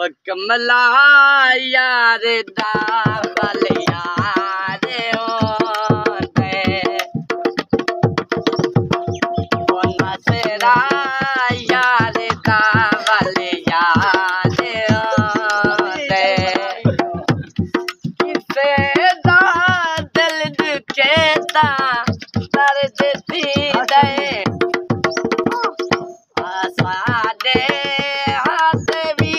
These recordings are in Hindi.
वो कमला यार दावल यार होते वो नसरा यार दावल यार होते किसे दा दिल दुखेता दर्द थी दे आसादे हाथ भी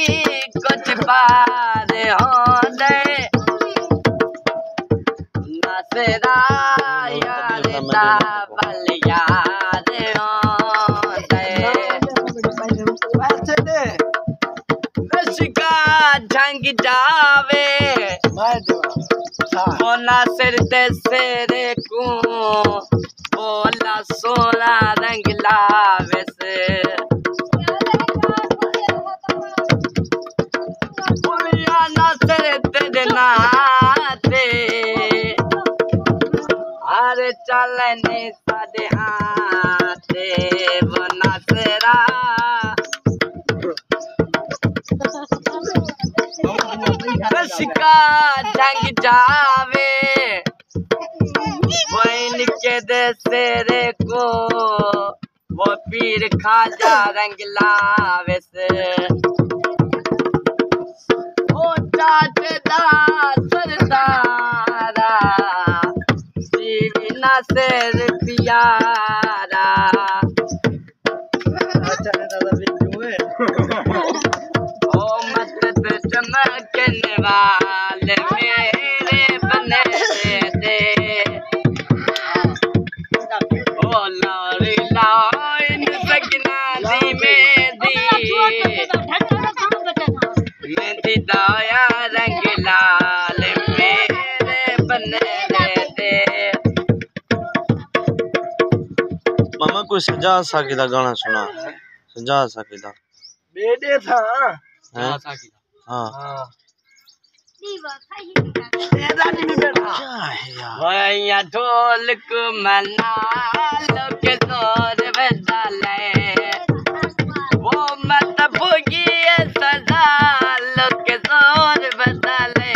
कुछ पार होते नसरा यार दावल यार होते रशिका ढंग जावे वो नासिर ते सेरे को बोला सोना रंग लावे से बोलिया नासिर तेरे नाते हर चलने सादे हाथे वो नासिरा रशिका ढंग जावे वैन के दशहरे को वो पीर खाजा रंग लावे से ओ चाचदा सरदारा सीवी नासिर प्यारा ओ मदद चमकने वाले मेरे बने दे ओ लारी लाइन सगना दी मेहंदी दाया रंग लाल मेरे बने दे। मामा कोई सजाद साकी दा गाना सुना सजाद साकी दा बेटे था हाँ हाँ भैया ढोलक मना लो के जोर बदले वो मत भोगी सजा लो के जोर बदले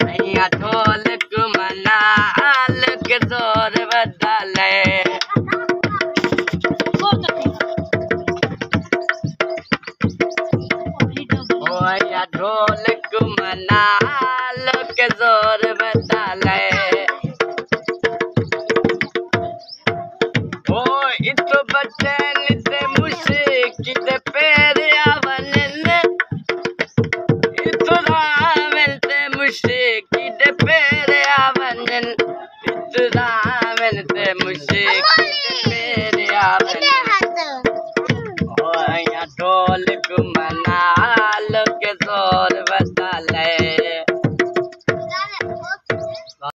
भैया ढोलक मना लो के जोर बदले भैया ढोलक मना लो के जोर बदले ओ इतो बचन ते मुश्किल पैर आवन इतो रावल ते मुश्किल पैर आवन इतो रावल ते मुश्किल पैर आवन ओ या ढोलक मना